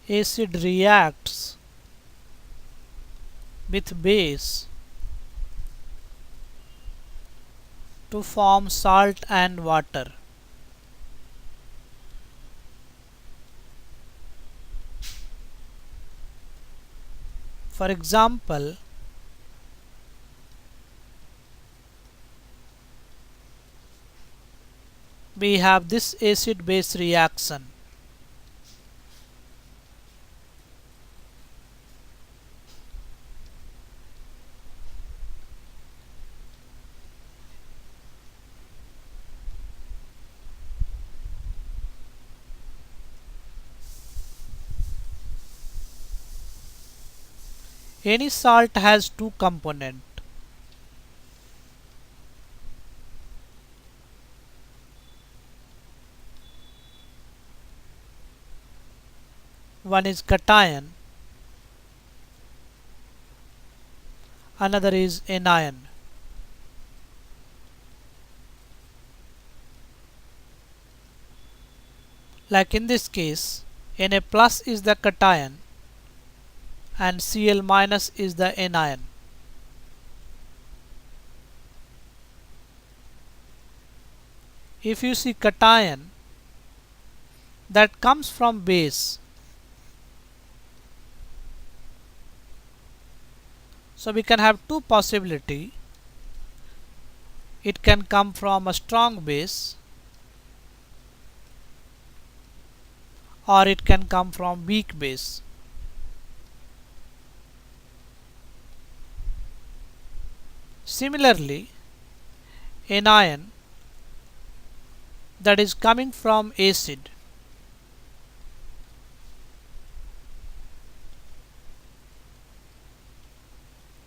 acid reacts with base to form salt and water. For example, we have this acid-base reaction. Any salt has two components. One is cation, another is anion. Like in this case, Na plus is the cation and Cl minus is the anion. If you see cation that comes from base, so we can have two possibilities. It can come from a strong base or it can come from weak base. Similarly, anion that is coming from acid,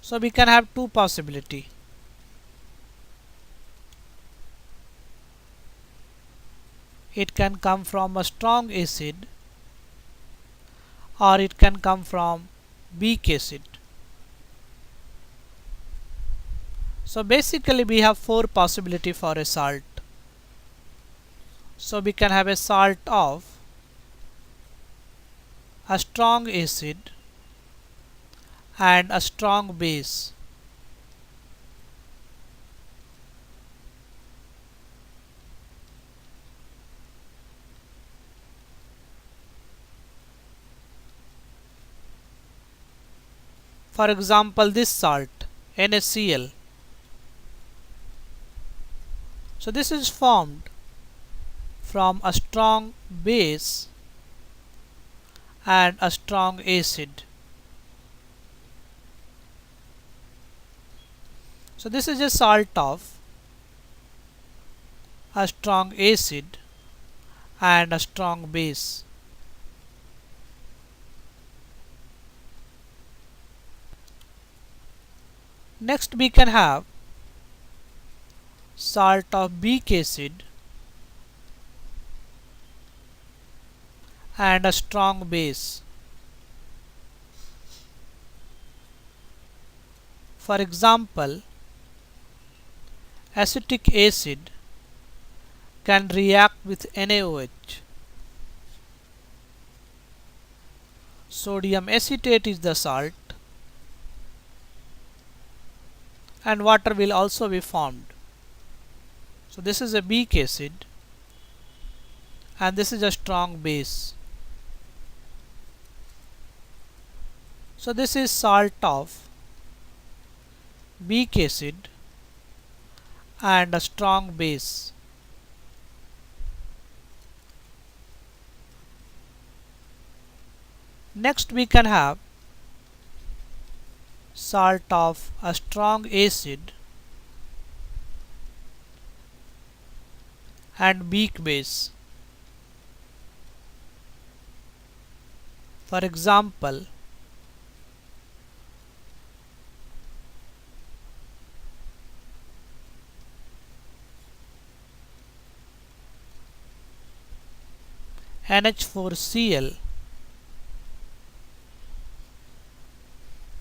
so we can have two possibilities. It can come from a strong acid or it can come from weak acid. So basically we have four possibilities for a salt. So we can have a salt of a strong acid and a strong base. For example, this salt, NaCl. So this is formed from a strong base and a strong acid. So this is a salt of a strong acid and a strong base. Next we can have salt of weak acid and a strong base. For example, acetic acid can react with NaOH. Sodium acetate is the salt and water will also be formed. So this is a weak acid and this is a strong base. So this is salt of weak acid and a strong base. Next we can have salt of a strong acid and weak base. For example, NH4Cl.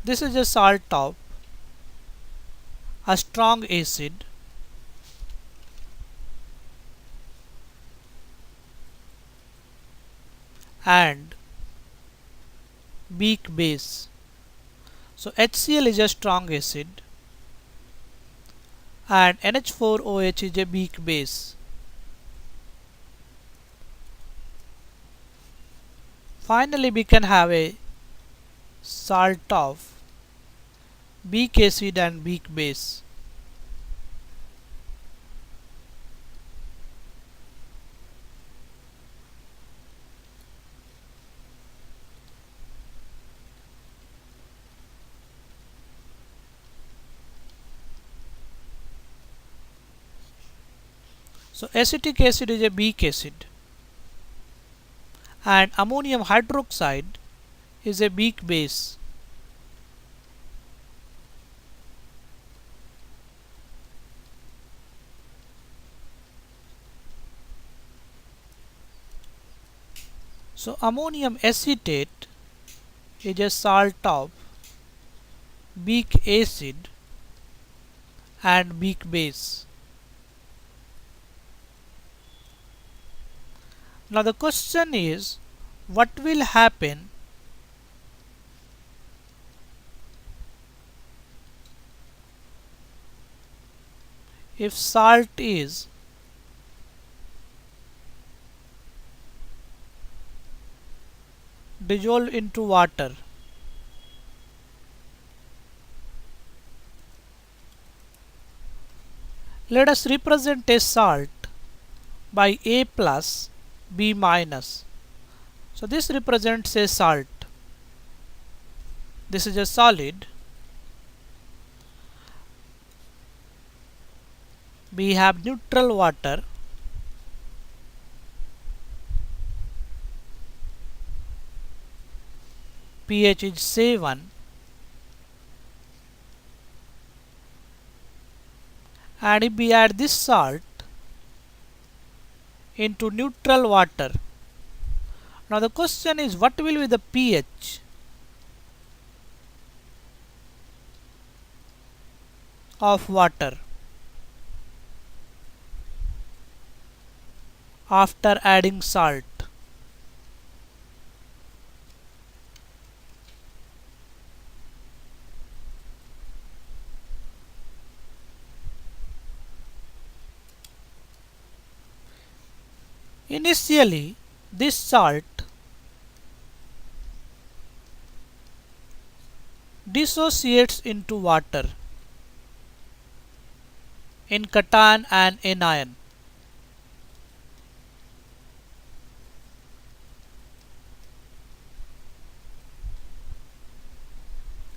This is a salt of a strong acid and weak base. So HCl is a strong acid and NH4OH is a weak base. Finally, we can have a salt of weak acid and weak base. So acetic acid is a weak acid and ammonium hydroxide is a weak base. So ammonium acetate is a salt of weak acid and weak base. Now the question is, what will happen if salt is dissolved into water? Let us represent a salt by A plus B minus. So this represents a salt. This is a solid. We have neutral water. pH is 7 and if we add this salt into neutral water, now the question is, what will be the pH of water after adding salt? Initially, this salt dissociates into water in cation and anion.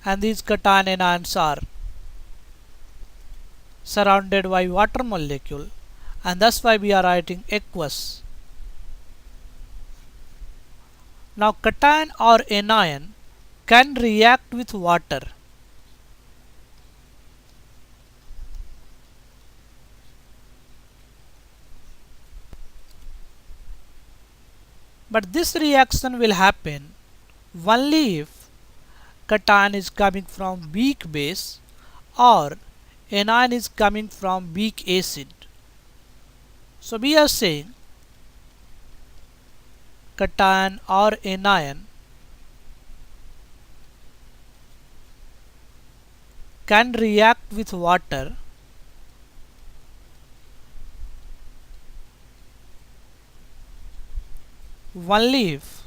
And these cation anions are surrounded by water molecule, and that's why we are writing aqueous. Now cation or anion can react with water. But this reaction will happen only if cation is coming from weak base or anion is coming from weak acid. So we are saying cation or anion can react with water only if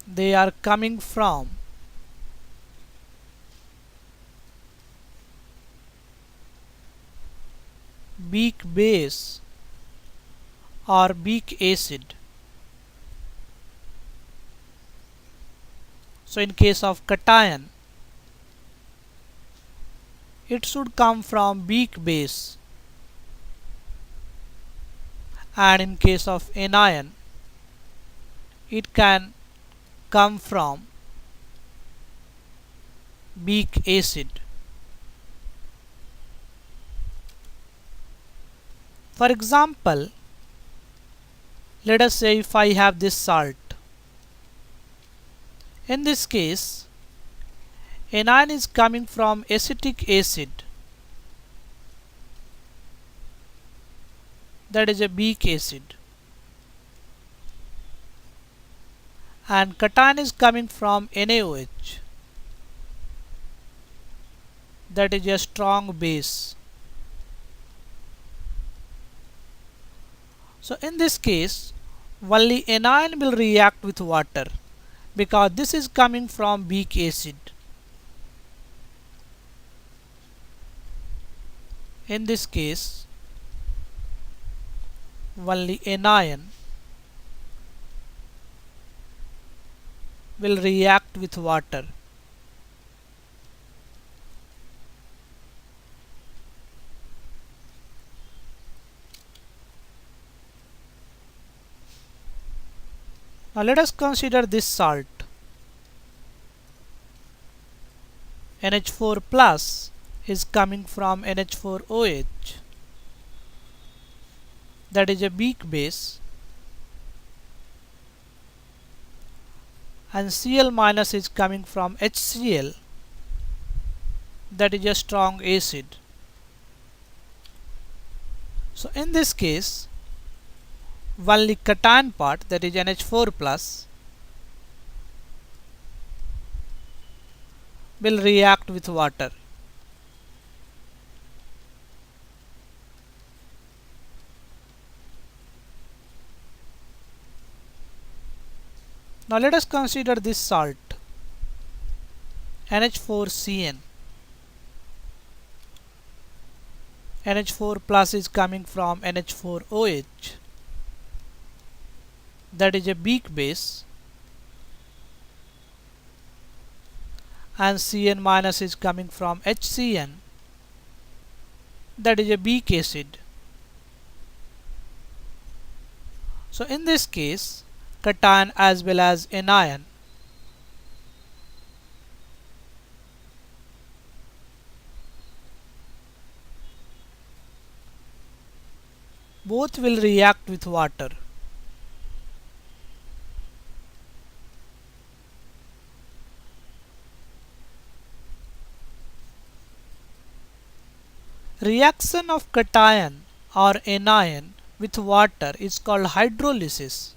they are coming from weak base or weak acid. So in case of cation, it should come from weak base, and in case of anion, it can come from weak acid. For example, let us say if I have this salt. In this case, anion is coming from acetic acid, that is a weak acid. and cation is coming from NaOH, that is a strong base. So in this case only anion will react with water because this is coming from weak acid. In this case only anion will react with water. Now let us consider this salt. NH4 plus is coming from NH4OH, that is a weak base, and Cl minus is coming from HCl, that is a strong acid. So in this case only cation part, that is NH4 plus, will react with water. Now let us consider this salt NH4CN. NH4 plus is coming from NH4OH, that is a weak base, and Cn minus is coming from HCN, that is a weak acid. So in this case cation as well as anion both will react with water. Reaction of cation or anion with water is called hydrolysis.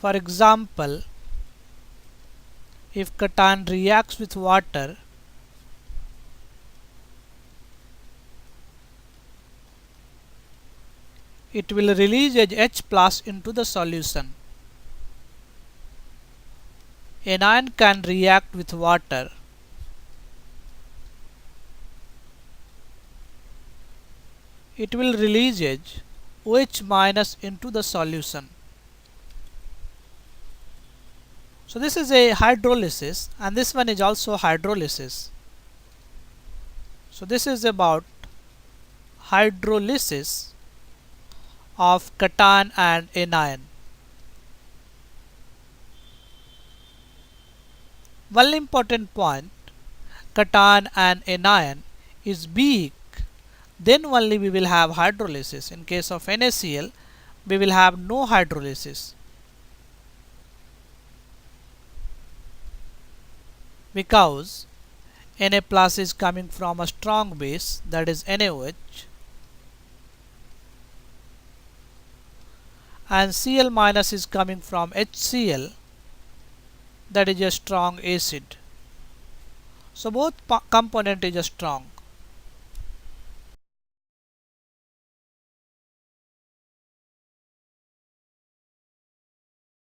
For example, if cation reacts with water, it will release H plus into the solution. Anion can react with water. It will release OH minus into the solution. So this is a hydrolysis, and this one is also hydrolysis. So this is about hydrolysis of cation and anion. One important point, cation and anion is weak, then only we will have hydrolysis. In case of NaCl, we will have no hydrolysis, because Na plus is coming from a strong base, that is NaOH, and Cl minus is coming from HCl, that is a strong acid. So both component is strong.